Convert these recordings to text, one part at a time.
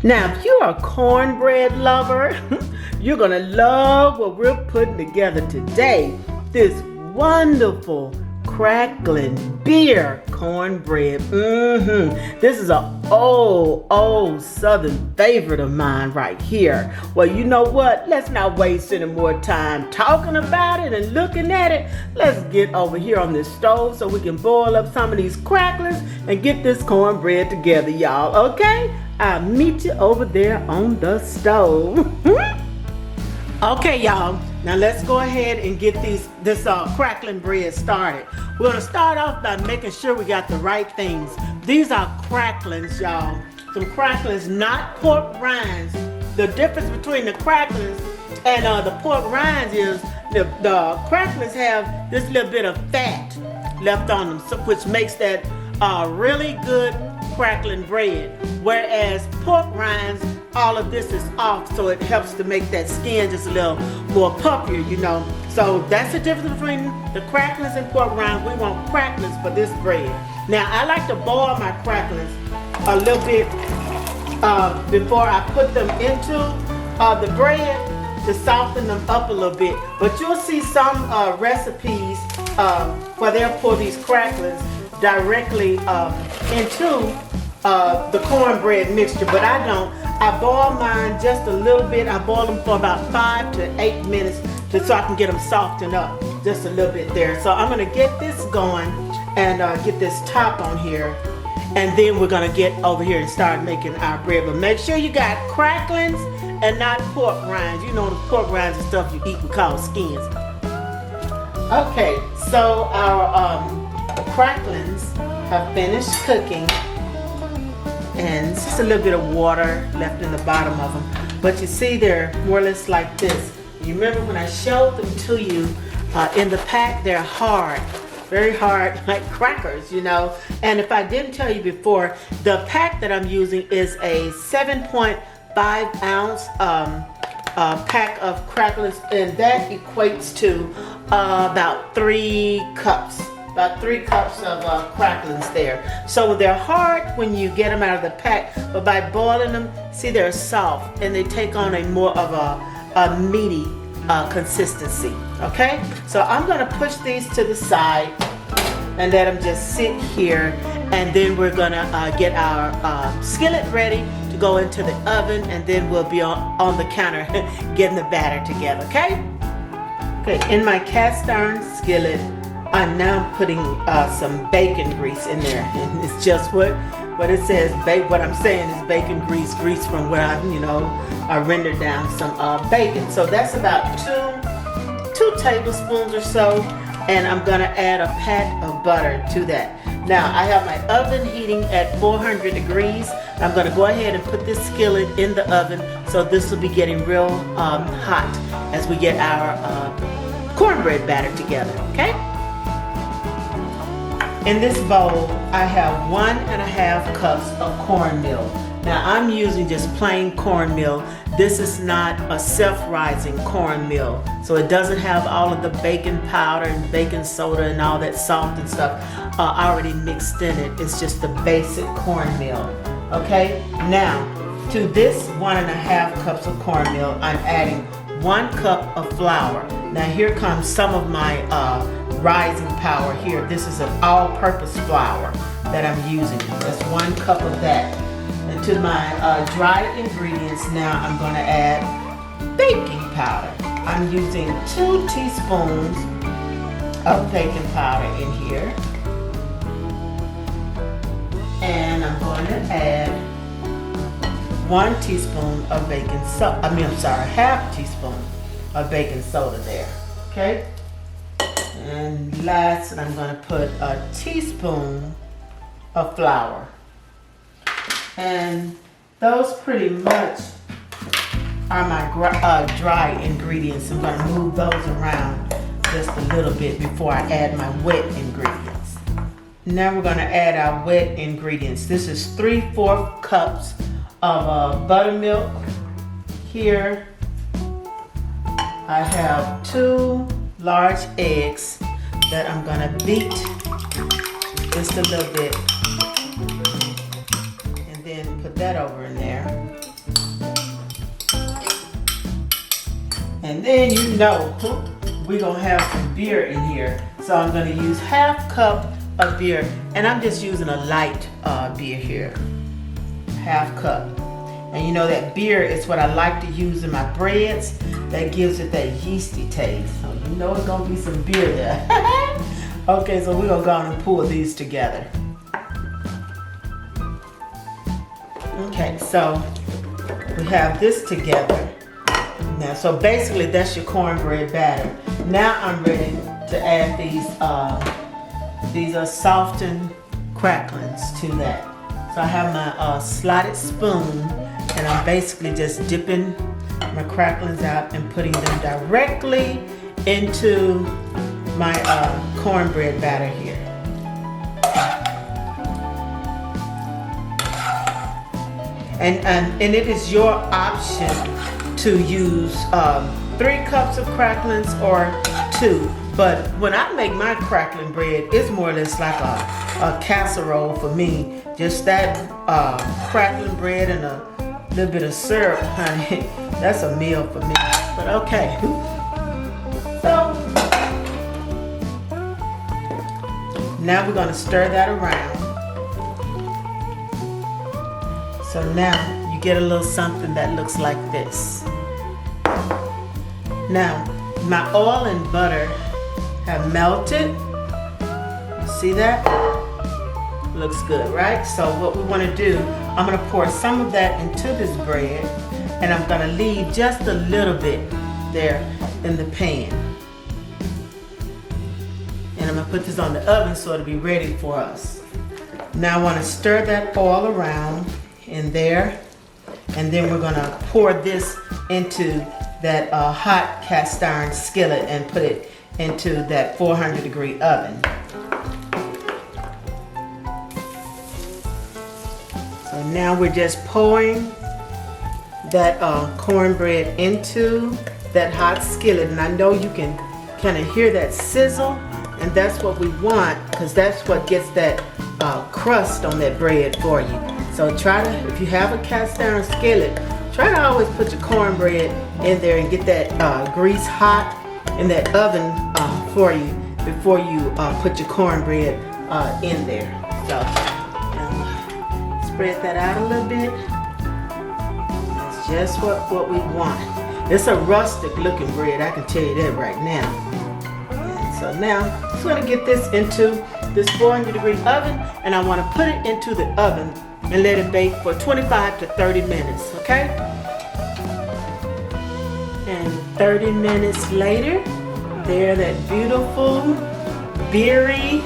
Now, if you're a cornbread lover, you're gonna love what we're putting together today. This wonderful Cracklin beer cornbread. This is an old Southern favorite of mine right here. Well, you know what? Let's not waste any more time talking about it and looking at it. Let's get over here on this stove so we can boil up some of these cracklings and get this cornbread together, y'all. Okay? I'll meet you over there on the stove. Okay, y'all. Now let's go ahead and get this crackling bread started. We're gonna start off by making sure we got the right things. These are cracklings, y'all. Some cracklings, not pork rinds. The difference between the cracklings and the pork rinds is the cracklings have this little bit of fat left on them, which makes that really good crackling bread. Whereas pork rinds, all of this is off, so it helps to make that skin just a little more puffier, you know. So that's the difference between the cracklings and pork rinds. We want cracklings for this bread. Now, I like to boil my cracklings a little bit before I put them into the bread to soften them up a little bit. But you'll see some recipes where they'll pour these cracklings directly into the cornbread mixture, but I don't. I boil mine just a little bit. I boil them for about 5 to 8 minutes so I can get them softened up just a little bit there. So I'm gonna get this going and get this top on here, and then we're gonna get over here and start making our bread. But make sure you got cracklings and not pork rinds. You know, the pork rinds and stuff you eat we call skins. Okay, so our cracklings have finished cooking, and just a little bit of water left in the bottom of them. But you see, they're more or less like this. You remember when I showed them to you in the pack, they're hard, very hard, like crackers, you know. And if I didn't tell you before, the pack that I'm using is a 7.5 ounce pack of cracklings, and that equates to about 3 cups. About 3 cups of cracklings there. So they're hard when you get them out of the pack, but by boiling them, see, they're soft and they take on a more of a meaty consistency. Okay, so I'm gonna push these to the side and let them just sit here, and then we're gonna get our skillet ready to go into the oven, and then we'll be on the counter getting the batter together. Okay, in my cast iron skillet, I'm now putting some bacon grease in there, and it's just what it says. What I'm saying is bacon grease from where I rendered down some bacon. So that's about two tablespoons or so, and I'm gonna add a pat of butter to that. Now I have my oven heating at 400 degrees. I'm gonna go ahead and put this skillet in the oven, so this will be getting real hot as we get our cornbread batter together. Okay. In this bowl, I have 1.5 cups of cornmeal. Now I'm using just plain cornmeal. This is not a self-rising cornmeal, so it doesn't have all of the baking powder and baking soda and all that salt and stuff already mixed in it. It's just the basic cornmeal. Okay, now to this 1.5 cups of cornmeal, I'm adding 1 cup of flour. Now here comes some of my rising power here. This is an all-purpose flour that I'm using. That's 1 cup of that. And to my dried ingredients, now I'm going to add baking powder. I'm using 2 teaspoons of baking powder in here. And I'm going to add 1 teaspoon of baking soda. Half teaspoon of baking soda there. Okay? And last, I'm going to put a teaspoon of flour. And those pretty much are my dry ingredients. I'm going to move those around just a little bit before I add my wet ingredients. Now we're going to add our wet ingredients. This is 3/4 cups of buttermilk. Here I have 2 large eggs that I'm going to beat just a little bit, and then put that over in there. And then you know we're gonna have some beer in here. So I'm gonna use 1/2 cup of beer, and I'm just using a light beer here. 1/2 cup. And you know that beer is what I like to use in my breads. That gives it that yeasty taste. So you know it's gonna be some beer there. Okay, so we're gonna go on and pour these together. Okay, so we have this together. Now, so basically that's your cornbread batter. Now I'm ready to add these are softened cracklins to that. So I have my slotted spoon, and I'm basically just dipping my cracklins out and putting them directly into my cornbread batter here. And it is your option to use 3 cups of cracklins or 2. But when I make my crackling bread, it's more or less like a casserole for me. Just that crackling bread and a little bit of syrup, honey. That's a meal for me. But okay. So now we're gonna stir that around. So now you get a little something that looks like this. Now, my oil and butter have melted. See that? Looks good, right? So what we want to do, I'm going to pour some of that into this bread, and I'm going to leave just a little bit there in the pan. And I'm going to put this on the oven so it'll be ready for us. Now I want to stir that all around in there, and then we're going to pour this into that hot cast iron skillet and put it into that 400-degree oven. So now we're just pouring that cornbread into that hot skillet, and I know you can kind of hear that sizzle, and that's what we want, because that's what gets that crust on that bread for you. So try to, if you have a cast iron skillet, try to always put your cornbread in there and get that grease hot in that oven for you before you put your cornbread in there. So spread that out a little bit. That's just what we want. It's a rustic looking bread, I can tell you that right now. And so now I'm just going to get this into this 400-degree oven, and I want to put it into the oven and let it bake for 25 to 30 minutes, okay? And 30 minutes later, there that beautiful, beery,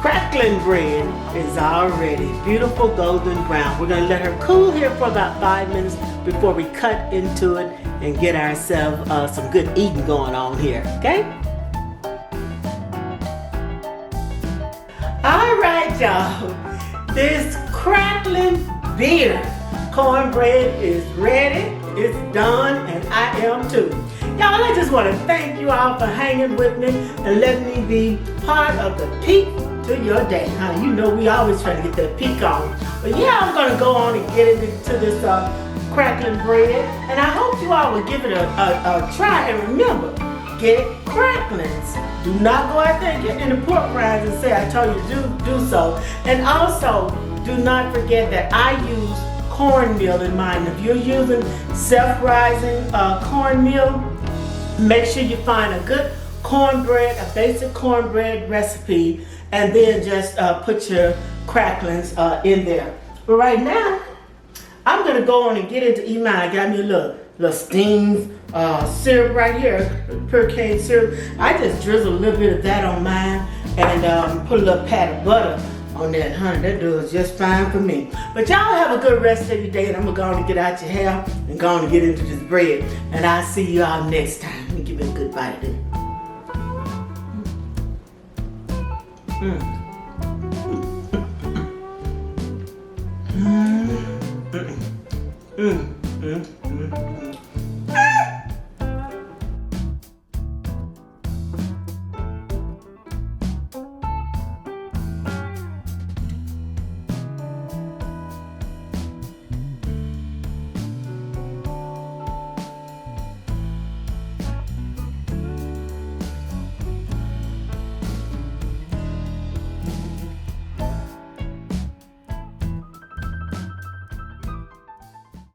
crackling bread is already beautiful golden brown. We're gonna let her cool here for about 5 minutes before we cut into it and get ourselves some good eating going on here, okay? All right, y'all. This crackling beer cornbread is ready, it's done, and I am too. Y'all, I just want to thank you all for hanging with me and letting me be part of the peak to your day. Honey, you know we always try to get that peak on. But yeah, I'm going to go on and get into this crackling bread, and I hope you all will give it a try. And remember, get cracklins. Do not go out there and get in the pork rinds and say I told you to do so. And also, do not forget that I use cornmeal in mine. If you're using self-rising cornmeal, make sure you find a good cornbread, a basic cornbread recipe, and then just put your cracklins in there. But right now, I'm gonna go on and get into eat mine. I got me a little steamed syrup right here, pure cane syrup. I just drizzle a little bit of that on mine and put a little pat of butter on that, honey. That does just fine for me. But y'all have a good rest of your day, and I'm gonna go on and get out your hair and go on and get into this bread. And I'll see you all next time. Let me give it a good bite then. Mm.